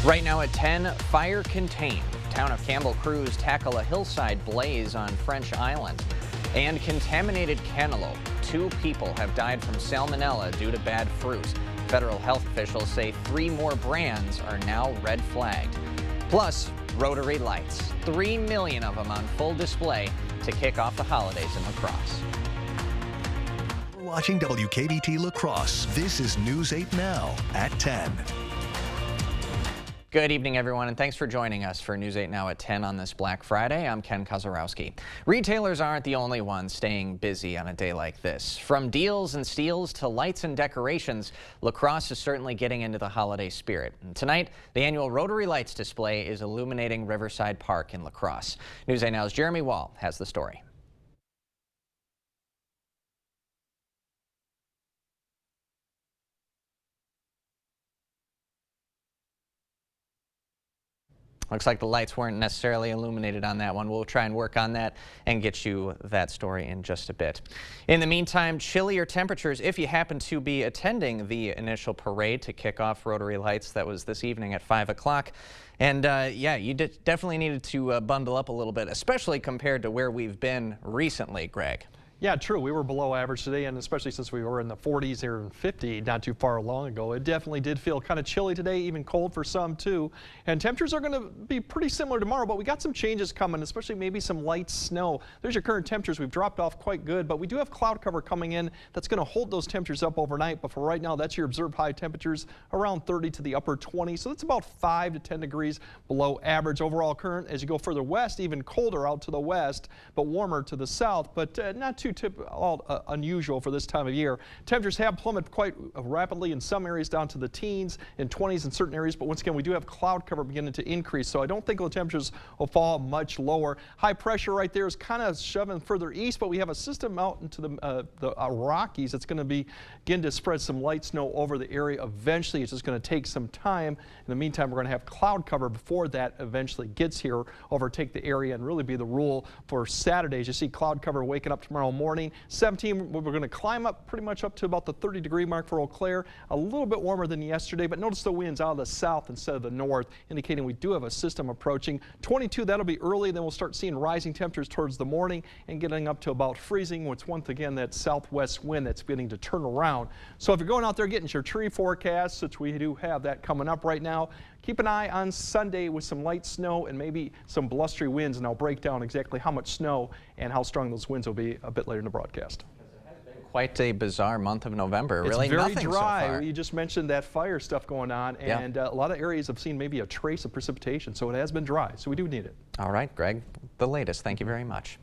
Right now at 10, fire contained. Town of Campbell crews tackle a hillside blaze on French Island. And contaminated cantaloupe. 2 people have died from salmonella due to bad fruit. Federal health officials say 3 more brands are now red flagged. Plus, rotary lights. 3 million of them on full display to kick off the holidays in La Crosse. We're watching WKBT La Crosse. This is News 8 Now at 10. Good evening, everyone, and thanks for joining us for News 8 Now at 10 on this Black Friday. I'm Ken Kozarowski. Retailers aren't the only ones staying busy on a day like this. From deals and steals to lights and decorations, La Crosse is certainly getting into the holiday spirit. And tonight, the annual Rotary Lights display is illuminating Riverside Park in La Crosse. News 8 Now's Jeremy Wall has the story. Looks like the lights weren't necessarily illuminated on that one. We'll try and work on that and get you that story in just a bit. In the meantime, chillier temperatures if you happen to be attending the initial parade to kick off Rotary Lights. That was this evening at 5 o'clock. And yeah, you definitely needed to bundle up a little bit, especially compared to where we've been recently, Greg. Yeah, true. We were below average today, and especially since we were in the 40s here and 50 not too far long ago, it definitely did feel kind of chilly today, even cold for some too. And temperatures are going to be pretty similar tomorrow, but we got some changes coming, especially maybe some light snow. There's your current temperatures. We've dropped off quite good, but we do have cloud cover coming in that's going to hold those temperatures up overnight. But for right now, that's your observed high temperatures around 30 to the upper 20s. So that's about 5 to 10 degrees below average overall current. As you go further west, even colder out to the west, but warmer to the south, but not too unusual for this time of year. Temperatures have plummeted quite rapidly in some areas down to the teens and 20s in certain areas, but once again, we do have cloud cover beginning to increase, so I don't think the temperatures will fall much lower. High pressure right there is kind of shoving further east, but we have a system out into the Rockies that's going to begin to spread some light snow over the area eventually. It's just going to take some time. In the meantime, we're going to have cloud cover before that eventually gets here, overtake the area, and really be the rule for Saturdays. You see cloud cover waking up tomorrow morning. 17, we're going to climb up pretty much up to about the 30-degree mark for Eau Claire. A little bit warmer than yesterday, but notice the winds out of the south instead of the north, indicating we do have a system approaching. 22, that'll be early. Then we'll start seeing rising temperatures towards the morning and getting up to about freezing. It's once again that southwest wind that's beginning to turn around. So if you're going out there getting your tree forecast, which we do have that coming up right now, keep an eye on Sunday with some light snow and maybe some blustery winds, and I'll break down exactly how much snow and how strong those winds will be a bit later in the broadcast. Quite a bizarre month of November. It's really very nothing dry. So far. You just mentioned that fire stuff going on, and a lot of areas have seen maybe a trace of precipitation, so it has been dry, so we do need it. All right, Greg, the latest. Thank you very much.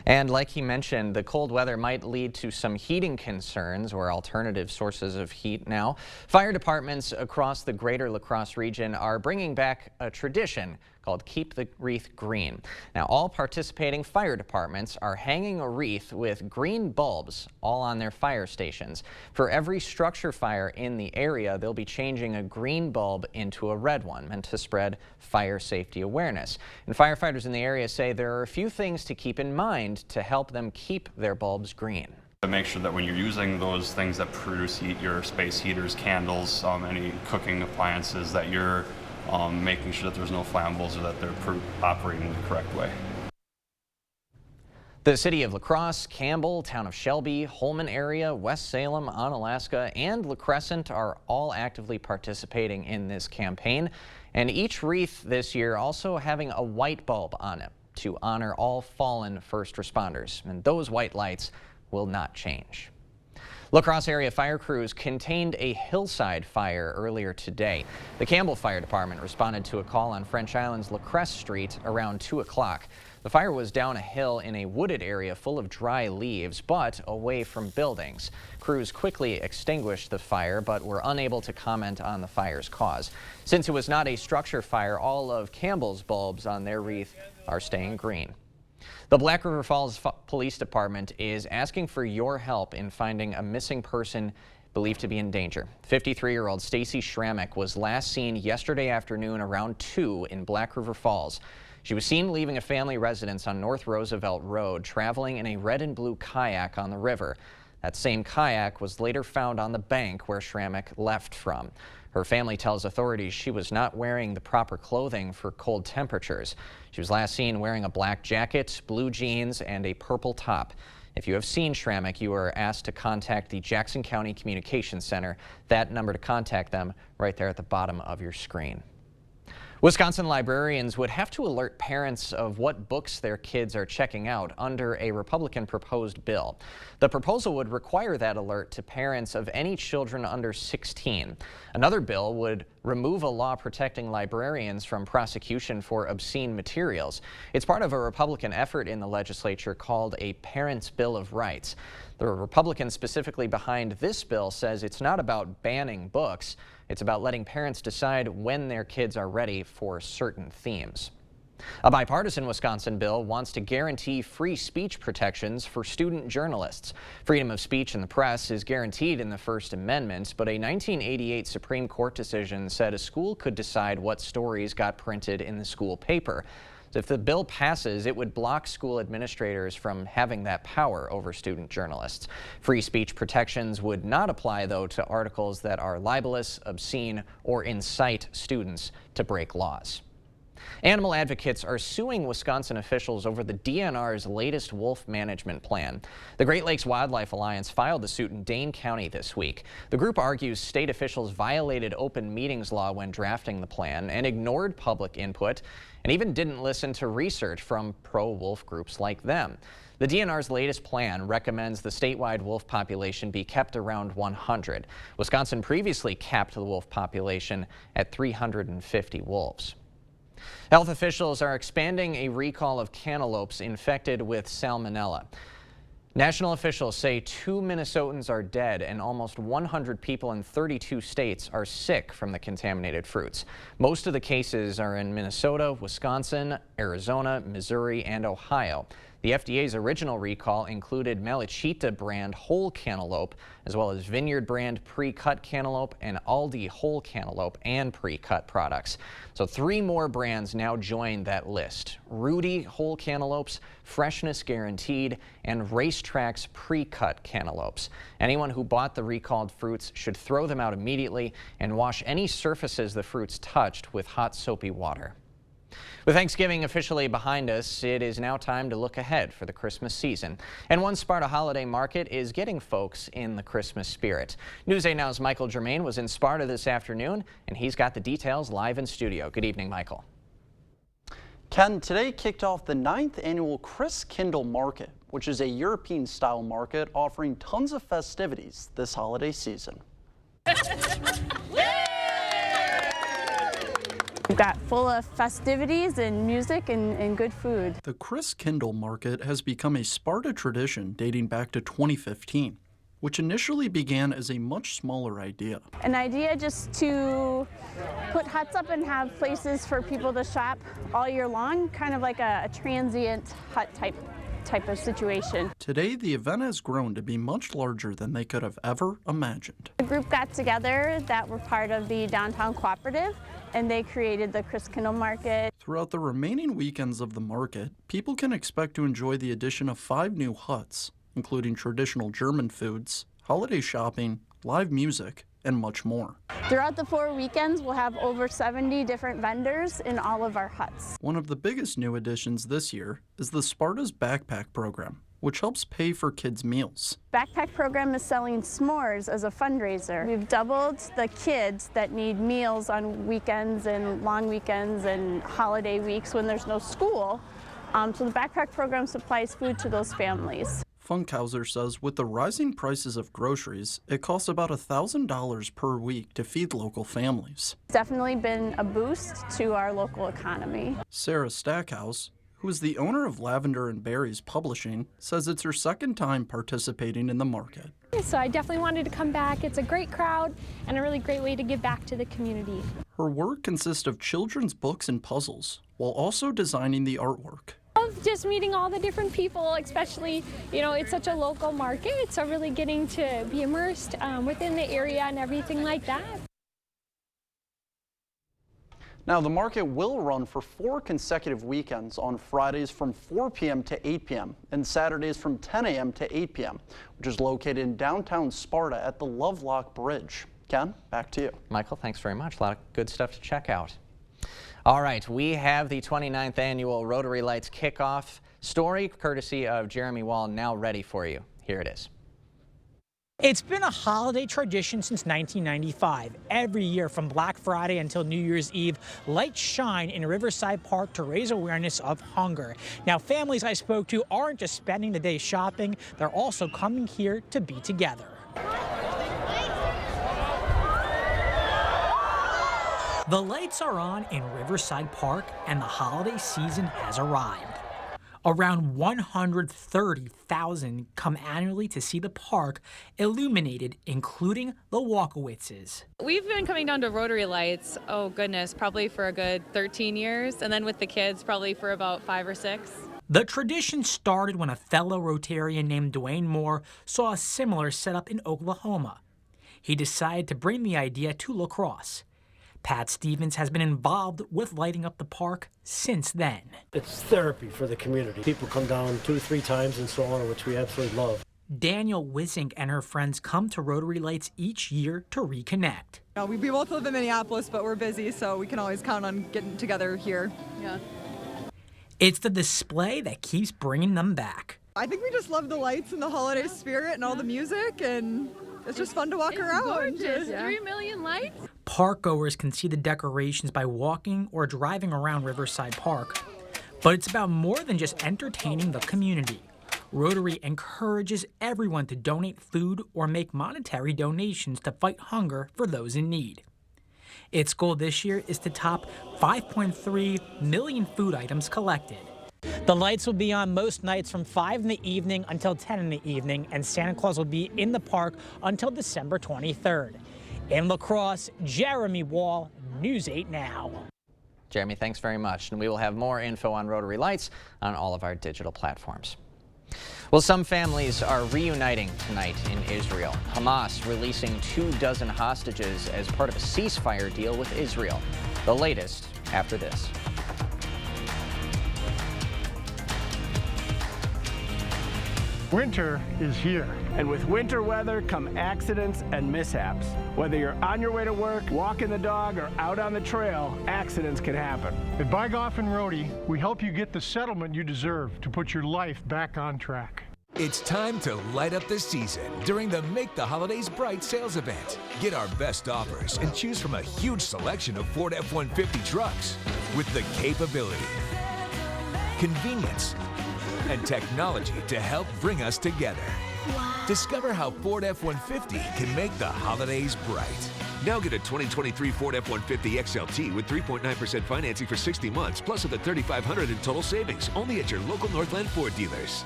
And like he mentioned, the cold weather might lead to some heating concerns or alternative sources of heat now. Fire departments across the greater La Crosse region are bringing back a tradition called Keep the Wreath Green. Now, all participating fire departments are hanging a wreath with green bulbs all on their fire stations. For every structure fire in the area, they'll be changing a green bulb into a red one, meant to spread fire safety awareness. And firefighters in the area say there are a few things to keep in mind to help them keep their bulbs green. To make sure that when you're using those things that produce heat, your space heaters, candles, any cooking appliances, that you're making sure that there's no flammables or that they're operating the correct way. The city of La Crosse, Campbell, town of Shelby, Holmen area, West Salem, Onalaska, and La Crescent are all actively participating in this campaign. And each wreath this year also having a white bulb on it to honor all fallen first responders. And those white lights will not change. La Crosse area fire crews contained a hillside fire earlier today. The Campbell Fire Department responded to a call on French Island's La Cresse Street around 2 o'clock. The fire was down a hill in a wooded area full of dry leaves, but away from buildings. Crews quickly extinguished the fire, but were unable to comment on the fire's cause. Since it was not a structure fire, all of Campbell's bulbs on their wreath are staying green. The Black River Falls Police Department is asking for your help in finding a missing person believed to be in danger. 53-year-old Stacy Schrammick was last seen yesterday afternoon around 2 in Black River Falls. She was seen leaving a family residence on North Roosevelt Road, traveling in a red and blue kayak on the river. That same kayak was later found on the bank where Schrammick left from. Her family tells authorities she was not wearing the proper clothing for cold temperatures. She was last seen wearing a black jacket, blue jeans, and a purple top. If you have seen Schrammick, you are asked to contact the Jackson County Communications Center. That number to contact them right there at the bottom of your screen. Wisconsin librarians would have to alert parents of what books their kids are checking out under a Republican proposed bill. The proposal would require that alert to parents of any children under 16. Another bill would remove a law protecting librarians from prosecution for obscene materials. It's part of a Republican effort in the legislature called a Parents' Bill of Rights. The Republican specifically behind this bill says it's not about banning books. It's about letting parents decide when their kids are ready for certain themes. A bipartisan Wisconsin bill wants to guarantee free speech protections for student journalists. Freedom of speech in the press is guaranteed in the First Amendment, but a 1988 Supreme Court decision said a school could decide what stories got printed in the school paper. If the bill passes, it would block school administrators from having that power over student journalists. Free speech protections would not apply, though, to articles that are libelous, obscene, or incite students to break laws. Animal advocates are suing Wisconsin officials over the DNR's latest wolf management plan. The Great Lakes Wildlife Alliance filed the suit in Dane County this week. The group argues state officials violated open meetings law when drafting the plan and ignored public input and even didn't listen to research from pro-wolf groups like them. The DNR's latest plan recommends the statewide wolf population be kept around 100. Wisconsin previously capped the wolf population at 350 wolves. Health officials are expanding a recall of cantaloupes infected with salmonella. National officials say 2 Minnesotans are dead and almost 100 people in 32 states are sick from the contaminated fruits. Most of the cases are in Minnesota, Wisconsin, Arizona, Missouri, and Ohio. The FDA's original recall included Melchita brand whole cantaloupe, as well as Vineyard brand pre-cut cantaloupe and Aldi whole cantaloupe and pre-cut products. So 3 more brands now join that list: Rudy whole cantaloupes, Freshness Guaranteed, and Racetrack's pre-cut cantaloupes. Anyone who bought the recalled fruits should throw them out immediately and wash any surfaces the fruits touched with hot soapy water. With Thanksgiving officially behind us, it is now time to look ahead for the Christmas season. And one Sparta holiday market is getting folks in the Christmas spirit. News 8 Now's Michael Germain was in Sparta this afternoon, and he's got the details live in studio. Good evening, Michael. Ken, today kicked off the 9th annual Christkindl Market, which is a European-style market offering tons of festivities this holiday season. We've got full of festivities and music and good food. The Christkindl Market has become a Sparta tradition dating back to 2015, which initially began as a much smaller idea. An idea just to put huts up and have places for people to shop all year long, kind of like a transient hut type of situation. Today, the event has grown to be much larger than they could have ever imagined. The group got together that were part of the Downtown Cooperative, and they created the Christkindl Market. Throughout the remaining weekends of the market, people can expect to enjoy the addition of 5 new huts, including traditional German foods, holiday shopping, live music, and much more. Throughout the 4 weekends, we'll have over 70 different vendors in all of our huts. One of the biggest new additions this year is the Sparta's Backpack Program, which helps pay for kids' meals. Backpack program is selling s'mores as a fundraiser. We've doubled the kids that need meals on weekends and long weekends and holiday weeks when there's no school. So the Backpack program supplies food to those families. Funkhauser says with the rising prices of groceries, it costs about $1,000 per week to feed local families. It's definitely been a boost to our local economy. Sarah Stackhouse, who is the owner of Lavender and Berries Publishing, says it's her second time participating in the market. So I definitely wanted to come back. It's a great crowd and a really great way to give back to the community. Her work consists of children's books and puzzles, while also designing the artwork. I love just meeting all the different people, especially, it's such a local market, so really getting to be immersed within the area and everything like that. Now, the market will run for 4 consecutive weekends on Fridays from 4 p.m. to 8 p.m. and Saturdays from 10 a.m. to 8 p.m., which is located in downtown Sparta at the Lovelock Bridge. Ken, back to you. Michael, thanks very much. A lot of good stuff to check out. All right, we have the 29th annual Rotary Lights kickoff story, courtesy of Jeremy Wall, now ready for you. Here it is. It's been a holiday tradition since 1995. Every year from Black Friday until New Year's Eve, lights shine in Riverside Park to raise awareness of hunger. Now, families I spoke to aren't just spending the day shopping, they're also coming here to be together. The lights are on in Riverside Park and the holiday season has arrived. Around 130,000 come annually to see the park illuminated, including the Walkowitzes. We've been coming down to Rotary Lights, oh goodness, probably for a good 13 years, and then with the kids probably for about 5 or 6. The tradition started when a fellow Rotarian named Dwayne Moore saw a similar setup in Oklahoma. He decided to bring the idea to La Crosse. Pat Stevens has been involved with lighting up the park since then. It's therapy for the community. People come down 2 or 3 times and so on, which we absolutely love. Daniel Wissink and her friends come to Rotary Lights each year to reconnect. We both live in Minneapolis, but we're busy, so we can always count on getting together here. Yeah. It's the display that keeps bringing them back. I think we just love the lights and the holiday spirit and all the music, and it's just fun to walk around. Gorgeous. 3 million lights. Parkgoers can see the decorations by walking or driving around Riverside Park. But it's about more than just entertaining the community. Rotary encourages everyone to donate food or make monetary donations to fight hunger for those in need. Its goal this year is to top 5.3 million food items collected. The lights will be on most nights from 5 in the evening until 10 in the evening, and Santa Claus will be in the park until December 23rd. In La Crosse, Jeremy Wall, News 8 Now. Jeremy, thanks very much. And we will have more info on Rotary Lights on all of our digital platforms. Well, some families are reuniting tonight in Israel. Hamas releasing 24 hostages as part of a ceasefire deal with Israel. The latest after this. Winter is here, and with winter weather come accidents and mishaps. Whether you're on your way to work, walking the dog, or out on the trail, accidents can happen. At Bygoff and Rohde, we help you get the settlement you deserve to put your life back on track. It's time to light up the season during the Make the Holidays Bright sales event. Get our best offers and choose from a huge selection of Ford F-150 trucks with the capability, convenience, and technology to help bring us together. Wow. Discover how Ford F-150 can make the holidays bright. Now get a 2023 Ford F-150 XLT with 3.9% financing for 60 months, plus up to $3,500 in total savings, only at your local Northland Ford dealers.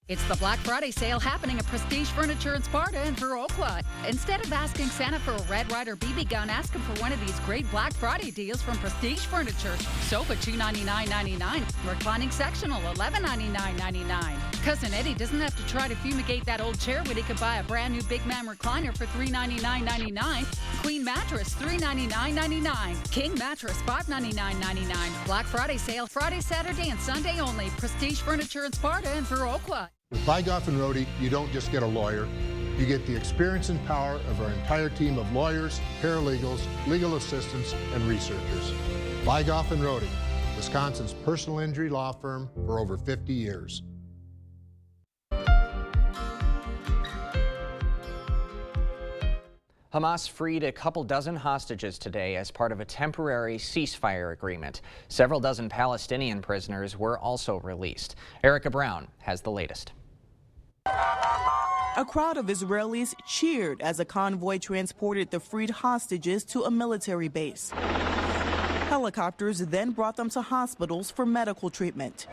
It's the Black Friday sale happening at Prestige Furniture in Sparta and Viroqua. Instead of asking Santa for a Red Ryder BB gun, ask him for one of these great Black Friday deals from Prestige Furniture. Sofa $299.99, reclining sectional $1199.99. Cousin Eddie doesn't have to try to fumigate that old chair when he could buy a brand new Big Man recliner for $399.99. Queen mattress $399.99. King mattress $599.99. Black Friday sale Friday, Saturday, and Sunday only. Prestige Furniture in Sparta and Viroqua. With Bygoff and Rohde, you don't just get a lawyer. You get the experience and power of our entire team of lawyers, paralegals, legal assistants, and researchers. Bygoff and Rohde, Wisconsin's personal injury law firm for over 50 years. Hamas freed a couple dozen hostages today as part of a temporary ceasefire agreement. Several dozen Palestinian prisoners were also released. Erica Brown has the latest. A crowd of Israelis cheered as a convoy transported the freed hostages to a military base. Helicopters then brought them to hospitals for medical treatment.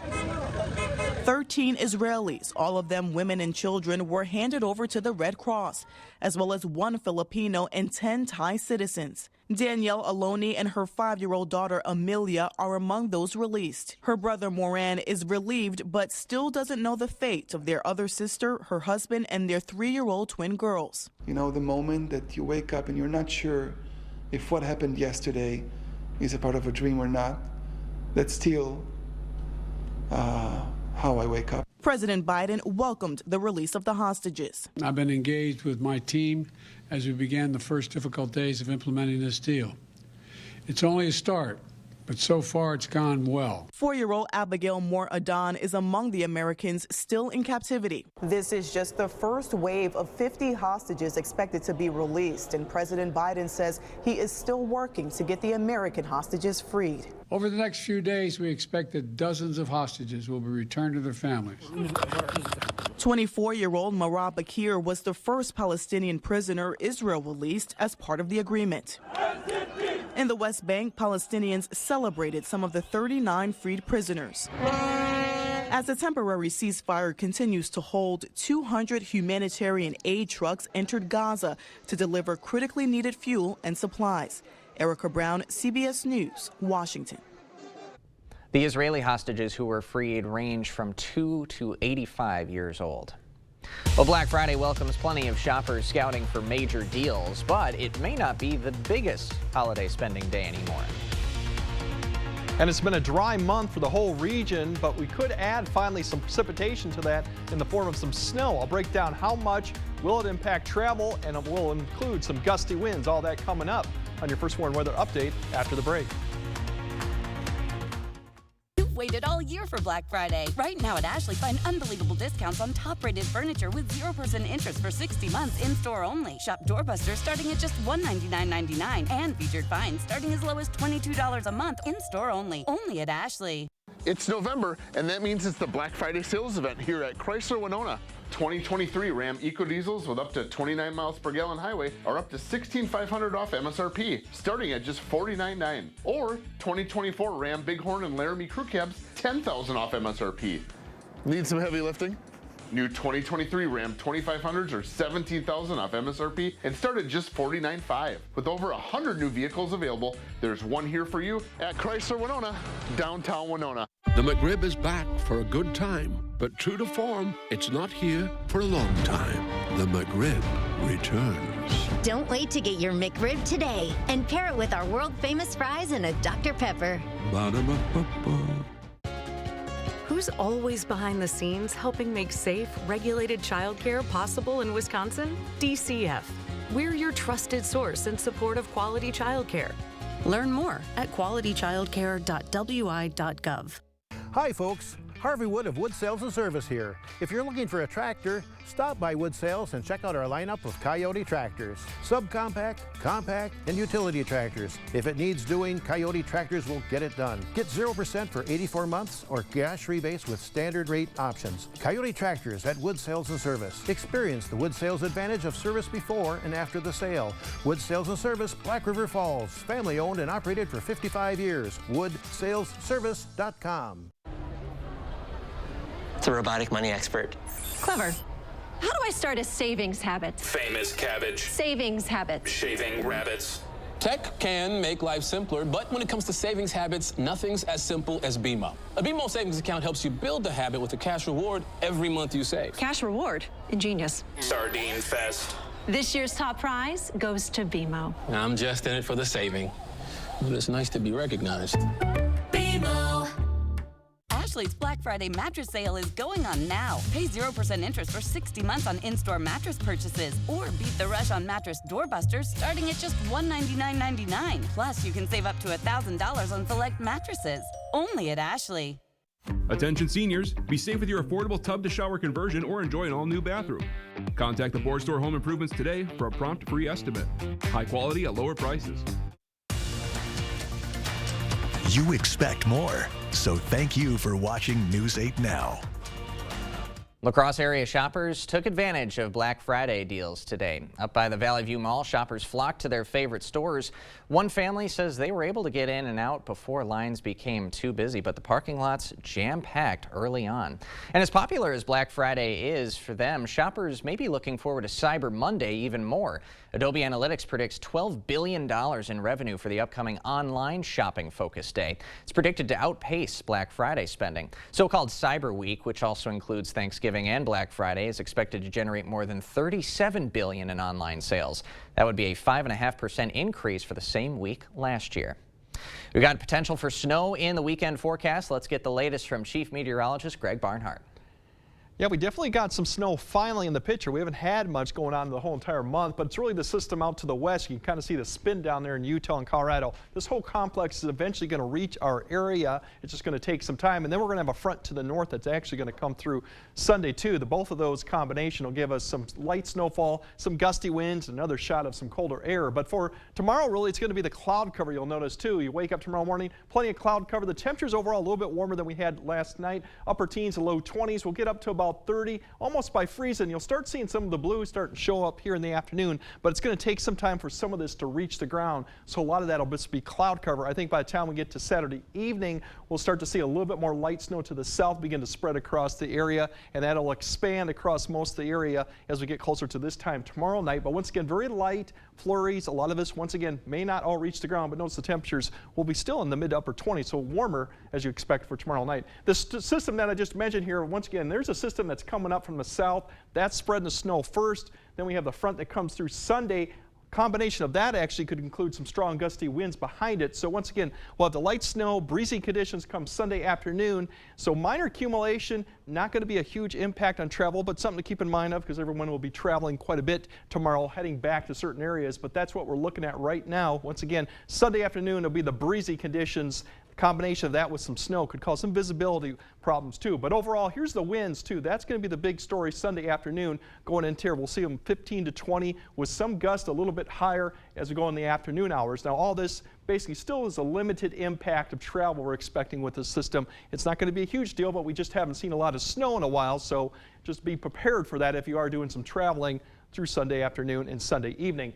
13 Israelis, all of them women and children, were handed over to the Red Cross, as well as 1 Filipino and 10 Thai citizens. Danielle Aloni and her 5-year-old daughter Amelia are among those released. Her brother Moran is relieved but still doesn't know the fate of their other sister, her husband, and their 3-year-old twin girls. You know, the moment that you wake up and you're not sure if what happened yesterday is a part of a dream or not, that's still how I wake up. President Biden welcomed the release of the hostages. I've been engaged with my team as we began the first difficult days of implementing this deal. It's only a start, but so far it's gone well. 4-year-old Abigail Moore Adon is among the Americans still in captivity. This is just the first wave of 50 hostages expected to be released, and President Biden says he is still working to get the American hostages freed. Over the next few days, we expect that dozens of hostages will be returned to their families. 24-year-old Marab Bakir was the first Palestinian prisoner Israel released as part of the agreement. In the West Bank, Palestinians celebrated some of the 39 freed prisoners. As the temporary ceasefire continues to hold, 200 humanitarian aid trucks entered Gaza to deliver critically needed fuel and supplies. Erica Brown, CBS News, Washington. The Israeli hostages who were freed range from 2 to 85 years old. Well, Black Friday welcomes plenty of shoppers scouting for major deals, but it may not be the biggest holiday spending day anymore. And it's been a dry month for the whole region, but we could add finally some precipitation to that in the form of some snow. I'll break down how much, will it impact travel, and it will include some gusty winds, all that coming up on your First Warn Weather Update after the break. You've waited all year for Black Friday. Right now at Ashley, find unbelievable discounts on top-rated furniture with 0% interest for 60 months in-store only. Shop doorbusters starting at just $199.99 and featured finds starting as low as $22 a month in-store only. Only at Ashley. It's November, and that means it's the Black Friday sales event here at Chrysler Winona. 2023 Ram EcoDiesels with up to 29 miles per gallon highway are up to $16,500 off MSRP, starting at just $49,900. Or 2024 Ram Bighorn and Laramie Crew Cabs, $10,000 off MSRP. Need some heavy lifting? New 2023 Ram 2500s are $17,000 off MSRP and start at just $49,500. With over 100 new vehicles available, there's one here for you at Chrysler Winona, downtown Winona. The McRib is back for a good time, but true to form, it's not here for a long time. The McRib returns. Don't wait to get your McRib today and pair it with our world-famous fries and a Dr. Pepper. Ba-da-ba-ba-ba. Who's always behind the scenes helping make safe, regulated childcare possible in Wisconsin? DCF. We're your trusted source in support of quality childcare. Learn more at qualitychildcare.wi.gov. Hi folks, Harvey Wood of Wood Sales and Service here. If you're looking for a tractor, stop by Wood Sales and check out our lineup of Coyote tractors. Subcompact, compact, and utility tractors. If it needs doing, Coyote tractors will get it done. Get 0% for 84 months or cash rebates with standard rate options. Coyote tractors at Wood Sales and Service. Experience the Wood Sales advantage of service before and after the sale. Wood Sales and Service, Black River Falls. Family owned and operated for 55 years. WoodSalesService.com. It's a robotic money expert. Clever. How do I start a savings habit? Famous cabbage. Savings habit. Shaving rabbits. Tech can make life simpler, but when it comes to savings habits, nothing's as simple as BMO. A BMO savings account helps you build the habit with a cash reward every month you save. Cash reward. Ingenious. Sardine fest. This year's top prize goes to BMO. I'm just in it for the saving, but it's nice to be recognized. BMO. Ashley's Black Friday mattress sale is going on now. Pay 0% interest for 60 months on in-store mattress purchases, or beat the rush on mattress doorbusters starting at just $199.99. Plus, you can save up to $1,000 on select mattresses. Only at Ashley. Attention seniors, be safe with your affordable tub-to-shower conversion or enjoy an all-new bathroom. Contact the Board Store Home Improvements today for a prompt free estimate. High quality at lower prices. You expect more, so thank you for watching News 8 Now. La Crosse area shoppers took advantage of Black Friday deals today. Up by the Valley View Mall, shoppers flocked to their favorite stores. One family says they were able to get in and out before lines became too busy, but the parking lots jam-packed early on. And as popular as Black Friday is for them, shoppers may be looking forward to Cyber Monday even more. Adobe Analytics predicts $12 billion in revenue for the upcoming online shopping focus day. It's predicted to outpace Black Friday spending. So-called Cyber Week, which also includes Thanksgiving and Black Friday, is expected to generate more than $37 billion in online sales. That would be a 5.5% increase for the same week last year. We've got potential for snow in the weekend forecast. Let's get the latest from Chief Meteorologist Greg Barnhart. Yeah, we definitely got some snow finally in the picture. We haven't had much going on the whole entire month, but it's really the system out to the west. You can kind of see the spin down there in Utah and Colorado. This whole complex is eventually going to reach our area. It's just going to take some time, and then we're going to have a front to the north that's actually going to come through Sunday too. Both of those combination will give us some light snowfall, some gusty winds, another shot of some colder air. But for tomorrow, really, it's going to be the cloud cover you'll notice too. You wake up tomorrow morning, plenty of cloud cover. The temperatures overall a little bit warmer than we had last night. Upper teens to low 20s. We'll get up to about 30, almost by freezing. You'll start seeing some of the blue start to show up here in the afternoon, but it's going to take some time for some of this to reach the ground. So a lot of that will just be cloud cover. I think by the time we get to Saturday evening, we'll start to see a little bit more light snow to the south begin to spread across the area, and that'll expand across most of the area as we get closer to this time tomorrow night. But once again, very light flurries. A lot of us, once again, may not all reach the ground, but notice the temperatures will be still in the mid to upper 20s, so warmer as you expect for tomorrow night. This system that I just mentioned here, once again, there's a system that's coming up from the south. That's spreading the snow first. Then we have the front that comes through Sunday. Combination of that actually could include some strong gusty winds behind it. So once again, we'll have the light snow, breezy conditions come Sunday afternoon. So minor accumulation, not going to be a huge impact on travel, but something to keep in mind of because everyone will be traveling quite a bit tomorrow, heading back to certain areas. But that's what we're looking at right now. Once again, Sunday afternoon will be the breezy conditions. Combination of that with some snow could cause some visibility problems too. But overall, here's the winds too. That's going to be the big story Sunday afternoon going into here. We'll see them 15 to 20 with some gusts a little bit higher as we go in the afternoon hours. Now all this basically still is a limited impact of travel we're expecting with this system. It's not going to be a huge deal, but we just haven't seen a lot of snow in a while, so just be prepared for that if you are doing some traveling through Sunday afternoon and Sunday evening.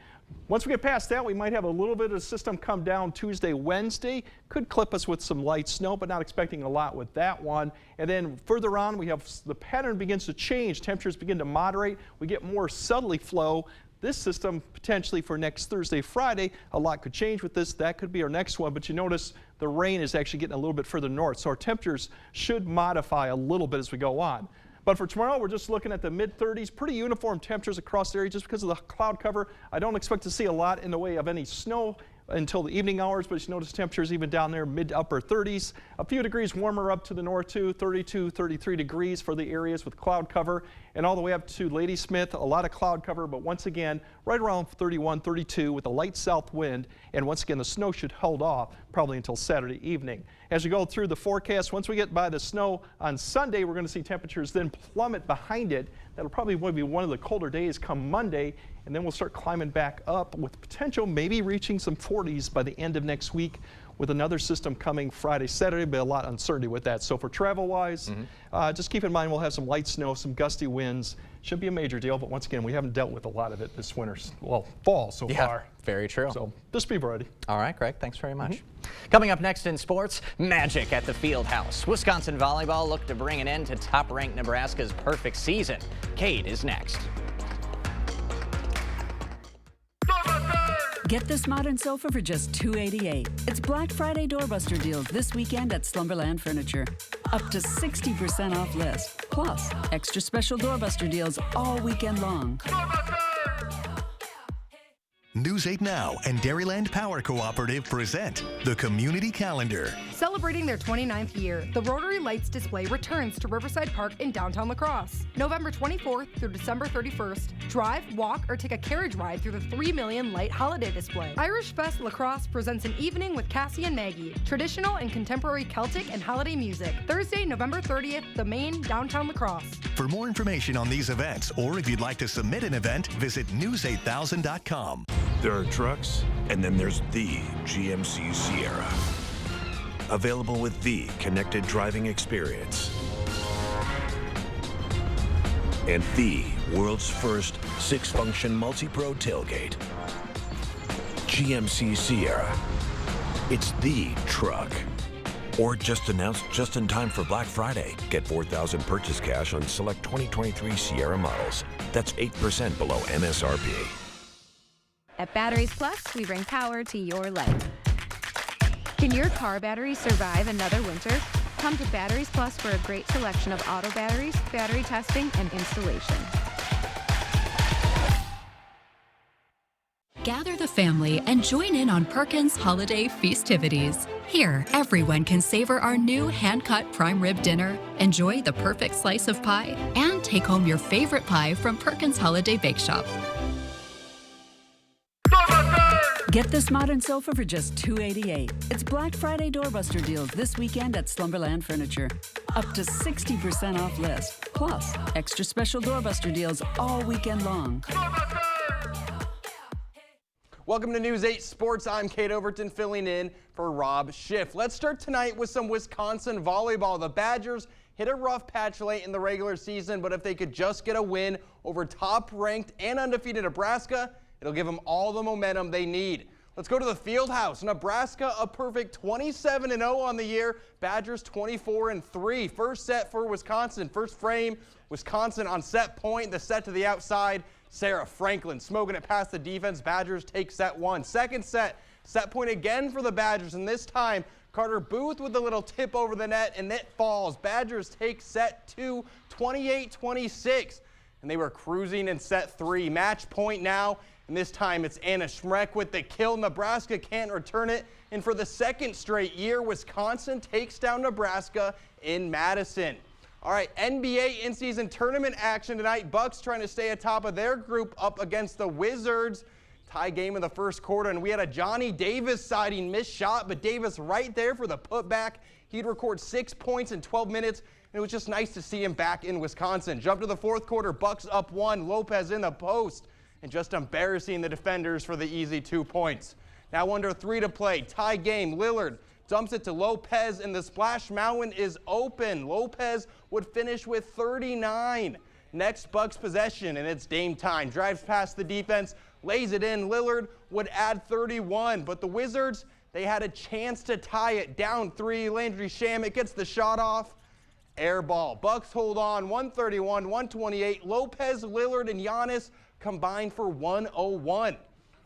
Once we get past that, we might have a little bit of the system come down Tuesday, Wednesday. Could clip us with some light snow, but not expecting a lot with that one. And then further on, we have the pattern begins to change. Temperatures begin to moderate. We get more southerly flow. This system potentially for next Thursday, Friday, a lot could change with this. That could be our next one, but you notice the rain is actually getting a little bit further north. So our temperatures should modify a little bit as we go on. But for tomorrow, we're just looking at the mid-30s, pretty uniform temperatures across the area just because of the cloud cover. I don't expect to see a lot in the way of any snow until the evening hours, but you notice temperatures even down there mid to upper 30s. A few degrees warmer up to the north too, 32, 33 degrees for the areas with cloud cover, and all the way up to Ladysmith, a lot of cloud cover, but once again, right around 31, 32 with a light south wind, and once again, the snow should hold off probably until Saturday evening. As you go through the forecast, once we get by the snow on Sunday, we're going to see temperatures then plummet behind it. That'll probably be one of the colder days come Monday, and then we'll start climbing back up with potential maybe reaching some 40s by the end of next week with another system coming Friday, Saturday, but a lot of uncertainty with that. So for travel-wise, just keep in mind we'll have some light snow, some gusty winds. Shouldn't be a major deal, but once again, we haven't dealt with a lot of it this winter, well, fall so far. Very true. So just be ready. All right, Greg, thanks very much. Coming up next in sports, magic at the field house. Wisconsin volleyball looked to bring an end to top-ranked Nebraska's perfect season. Kate is next. Get this modern sofa for just $288. It's Black Friday doorbuster deals this weekend at Slumberland Furniture. Up to 60% off list. Plus, extra special doorbuster deals all weekend long. News 8 Now and Dairyland Power Cooperative present the Community Calendar. Celebrating their 29th year, the Rotary Lights display returns to Riverside Park in downtown La Crosse. November 24th through December 31st, drive, walk, or take a carriage ride through the 3 Million Light Holiday Display. Irish Fest La Crosse presents an evening with Cassie and Maggie, traditional and contemporary Celtic and holiday music. Thursday, November 30th, The Main, downtown La Crosse. For more information on these events, or if you'd like to submit an event, visit news8000.com. There are trucks, and then there's the GMC Sierra. Available with the connected driving experience. And the world's first 6-function multi-pro tailgate. GMC Sierra. It's the truck. Or just announced just in time for Black Friday. Get $4,000 purchase cash on select 2023 Sierra models. That's 8% below MSRP. At Batteries Plus, we bring power to your life. Can your car battery survive another winter? Come to Batteries Plus for a great selection of auto batteries, battery testing, and installation. Gather the family and join in on Perkins holiday festivities. Here, everyone can savor our new hand-cut prime rib dinner, enjoy the perfect slice of pie, and take home your favorite pie from Perkins Holiday Bake Shop. Get this modern sofa for just $288. It's Black Friday doorbuster deals this weekend at Slumberland Furniture. Up to 60% off list. Plus, extra special doorbuster deals all weekend long. Welcome to News 8 Sports. I'm Kate Overton filling in for Rob Schiff. Let's start tonight with some Wisconsin volleyball. The Badgers hit a rough patch late in the regular season, but if they could just get a win over top-ranked and undefeated Nebraska, it'll give them all the momentum they need. Let's go to the Fieldhouse. Nebraska a perfect 27-0 on the year. Badgers 24-3. First set for Wisconsin. First frame, Wisconsin on set point. The set to the outside. Sarah Franklin smoking it past the defense. Badgers take set one. Second set, set point again for the Badgers, and this time Carter Booth with a little tip over the net, and it falls. Badgers take set two, 28-26, and they were cruising in set three. Match point now, and this time it's Anna Schmreck with the kill. Nebraska can't return it, and for the second straight year, Wisconsin takes down Nebraska in Madison. All right, NBA in-season tournament action tonight. Bucks trying to stay atop of their group up against the Wizards. Tie game in the first quarter, and we had a Johnny Davis sighting, missed shot, but Davis right there for the putback. He'd record 6 points in 12 minutes, and it was just nice to see him back in Wisconsin. Jump to the fourth quarter, Bucks up one, Lopez in the post, and just embarrassing the defenders for the easy 2 points. Now under 3 to play, tie game, Lillard dumps it to Lopez, and the Splash Mountain is open. Lopez would finish with 39. Next Bucks possession, and it's Dame time. Drives past the defense, lays it in. Lillard would add 31, but the Wizards, they had a chance to tie it. Down 3, Landry Shamet gets the shot off. Air ball. Bucks hold on, 131-128. Lopez, Lillard, and Giannis combined for 101.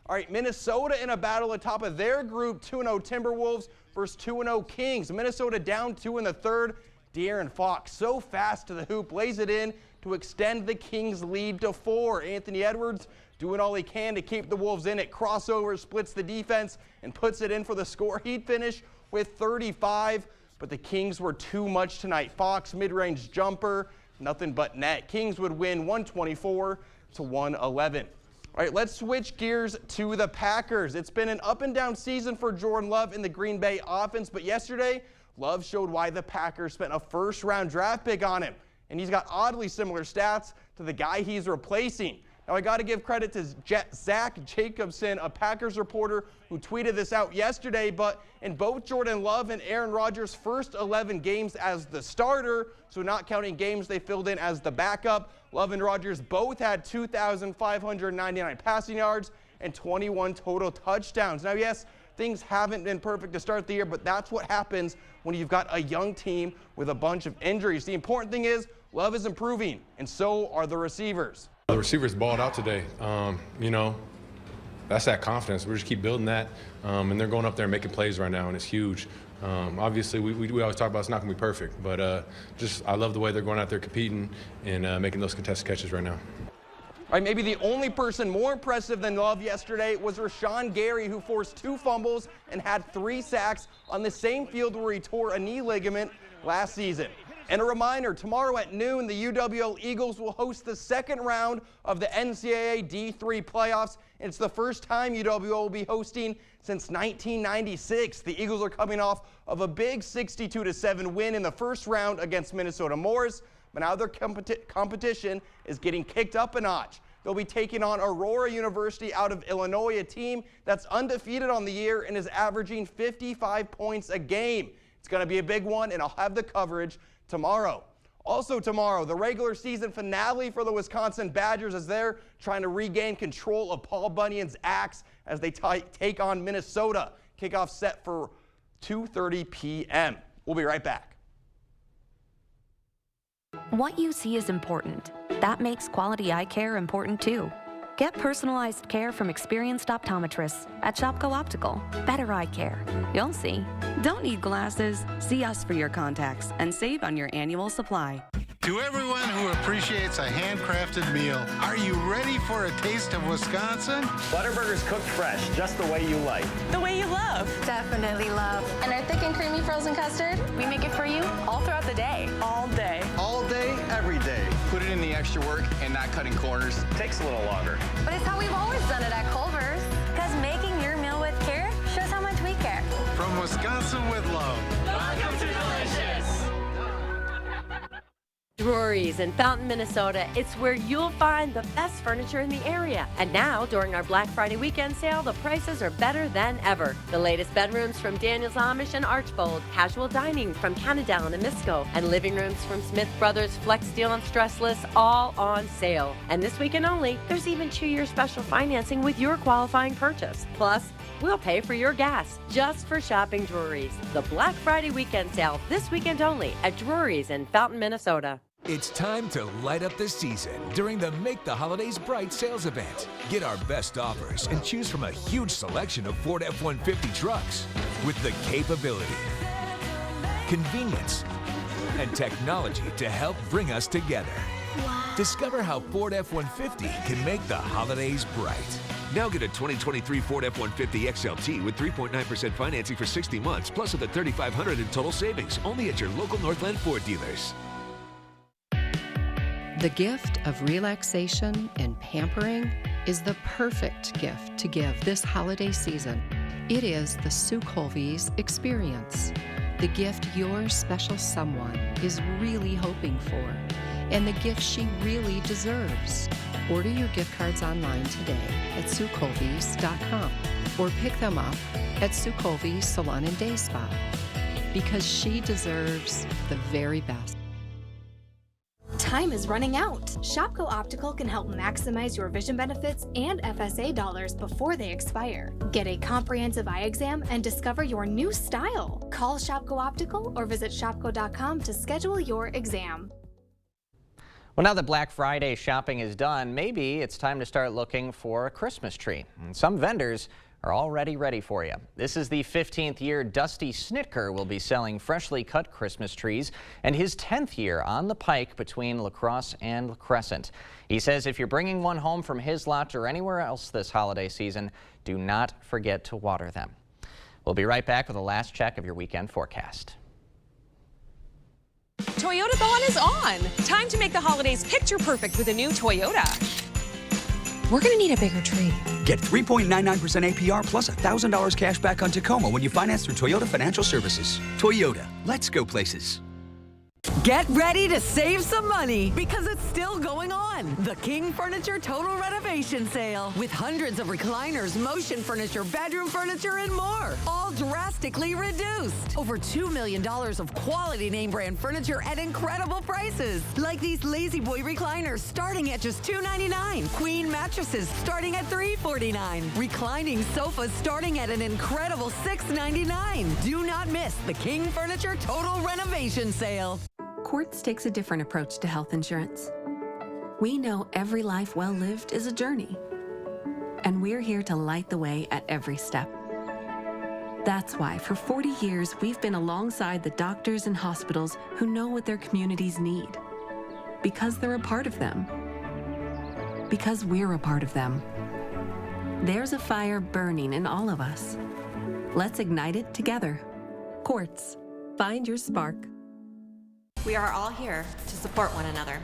All right, Minnesota in a battle atop of their group, 2-0 Timberwolves versus 2-0 Kings. Minnesota down 2 in the third. De'Aaron Fox so fast to the hoop, lays it in to extend the Kings' lead to 4. Anthony Edwards doing all he can to keep the Wolves in it. Crossover, splits the defense, and puts it in for the score. He'd finish with 35, but the Kings were too much tonight. Fox, mid-range jumper, nothing but net. Kings would win 124-111. All right, let's switch gears to the Packers. It's been an up and down season for Jordan Love in the Green Bay offense, but yesterday, Love showed why the Packers spent a first-round draft pick on him, and he's got oddly similar stats to the guy he's replacing. Now, I got to give credit to Zach Jacobson, a Packers reporter who tweeted this out yesterday, but in both Jordan Love and Aaron Rodgers' first 11 games as the starter, so not counting games they filled in as the backup, Love and Rodgers both had 2,599 passing yards and 21 total touchdowns. Now, yes, things haven't been perfect to start the year, but that's what happens when you've got a young team with a bunch of injuries. The important thing is Love is improving, and so are the receivers. The receivers balled out today. You know, that's that confidence. We just keep building that, and they're going up there and making plays right now, and it's huge. Obviously, we always talk about it's not going to be perfect, but I love the way they're going out there competing and making those contested catches right now. All right, maybe the only person more impressive than Love yesterday was Rashawn Gary, who forced 2 fumbles and had 3 sacks on the same field where he tore a knee ligament last season. And a reminder, tomorrow at noon, the UWL Eagles will host the second round of the NCAA D3 playoffs. It's the first time UWL will be hosting since 1996. The Eagles are coming off of a big 62-7 win in the first round against Minnesota Morris, but now their competition is getting kicked up a notch. They'll be taking on Aurora University out of Illinois, a team that's undefeated on the year and is averaging 55 points a game. It's going to be a big one, and I'll have the coverage tomorrow. Also tomorrow, the regular season finale for the Wisconsin Badgers as they're trying to regain control of Paul Bunyan's Axe as they take on Minnesota. Kickoff set for 2:30 p.m. We'll be right back. What you see is important. That makes quality eye care important too. Get personalized care from experienced optometrists at Shopko Optical. Better eye care. You'll see. Don't need glasses? See us for your contacts and save on your annual supply. To everyone who appreciates a handcrafted meal, are you ready for a taste of Wisconsin? Butterburger's cooked fresh, just the way you like. The way you love. Definitely love. And our thick and creamy frozen custard, we make it for you all throughout the day. All day. All day, every day. Put it in the extra work and not cutting corners. Takes a little longer. But it's how we've always done it at Culver's. Because making your meal with care shows how much we care. From Wisconsin with love. Welcome to Delicious. Drury's in Fountain, Minnesota. It's where you'll find the best furniture in the area. And now, during our Black Friday weekend sale, the prices are better than ever. The latest bedrooms from Daniels Amish and Archbold, casual dining from Canadown and Misco, and living rooms from Smith Brothers, Flex Steel and Stressless, all on sale. And this weekend only, there's even 2-year special financing with your qualifying purchase. Plus, we'll pay for your gas just for shopping Drury's. The Black Friday weekend sale this weekend only at Drury's in Fountain, Minnesota. It's time to light up the season during the Make the Holidays Bright sales event. Get our best offers and choose from a huge selection of Ford F-150 trucks with the capability, convenience, and technology to help bring us together. Wow. Discover how Ford F-150 can make the holidays bright. Now get a 2023 Ford F-150 XLT with 3.9% financing for 60 months, plus up to $3,500 in total savings, only at your local Northland Ford dealers. The gift of relaxation and pampering is the perfect gift to give this holiday season. It is the Sue Colby's experience, the gift your special someone is really hoping for, and the gift she really deserves. Order your gift cards online today at SueColby's.com or pick them up at Sue Colby's Salon and Day Spa, because she deserves the very best. Time is running out. Shopko Optical can help maximize your vision benefits and FSA dollars before they expire. Get a comprehensive eye exam and discover your new style. Call Shopko Optical or visit shopko.com to schedule your exam. Well, now that Black Friday shopping is done, maybe it's time to start looking for a Christmas tree. And some vendors are already ready for you. This is the 15th year Dusty Snitker will be selling freshly cut Christmas trees, and his 10th year on the Pike between La Crosse and La Crescent. He says if you're bringing one home from his lot or anywhere else this holiday season, do not forget to water them. We'll be right back with a last check of your weekend forecast. Toyotathon is on. Time to make the holidays picture perfect with a new Toyota. We're gonna need a bigger tree. Get 3.99% APR plus $1,000 cash back on Tacoma when you finance through Toyota Financial Services. Toyota, let's go places. Get ready to save some money because it's still going on. The King Furniture Total Renovation Sale with hundreds of recliners, motion furniture, bedroom furniture, and more. All drastically reduced. Over $2 million of quality name brand furniture at incredible prices. Like these Lazy Boy recliners starting at just $299. Queen mattresses starting at $349. Reclining sofas starting at an incredible $699. Do not miss the King Furniture Total Renovation Sale. Quartz takes a different approach to health insurance. We know every life well lived is a journey, and we're here to light the way at every step. That's why for 40 years we've been alongside the doctors and hospitals who know what their communities need, because they're a part of them, because we're a part of them. There's a fire burning in all of us. Let's ignite it together. Quartz. Find your spark. We are all here to support one another.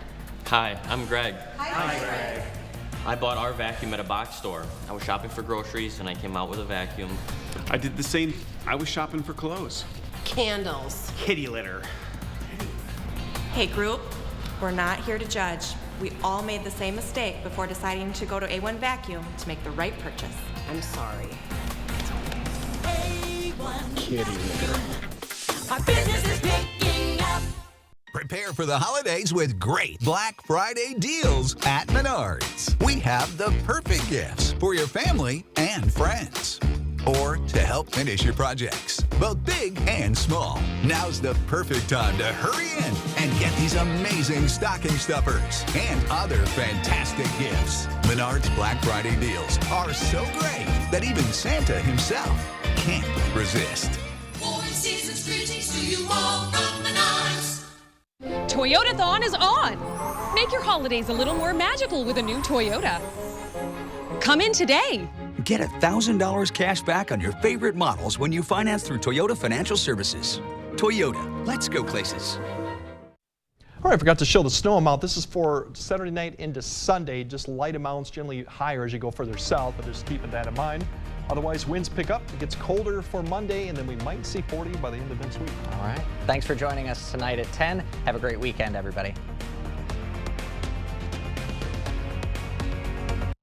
Hi, I'm Greg. Hi, Greg. I bought our vacuum at a box store. I was shopping for groceries and I came out with a vacuum. I did the same. I was shopping for clothes. Candles. Kitty litter. Hey group, we're not here to judge. We all made the same mistake before deciding to go to A1 Vacuum to make the right purchase. I'm sorry. Kitty litter. Our business is picking up. Prepare for the holidays with great Black Friday deals at Menards. We have the perfect gifts for your family and friends, or to help finish your projects, both big and small. Now's the perfect time to hurry in and get these amazing stocking stuffers and other fantastic gifts. Menards Black Friday deals are so great that even Santa himself can't resist. Season's greetings to you all from Menards. Toyotathon is on! Make your holidays a little more magical with a new Toyota. Come in today. Get $1,000 cash back on your favorite models when you finance through Toyota Financial Services. Toyota, let's go places. All right, I forgot to show the snow amount. This is for Saturday night into Sunday. Just light amounts, generally higher as you go further south, but just keeping that in mind. Otherwise, winds pick up. It gets colder for Monday, and then we might see 40 by the end of next week. All right. Thanks for joining us tonight at 10. Have a great weekend, everybody.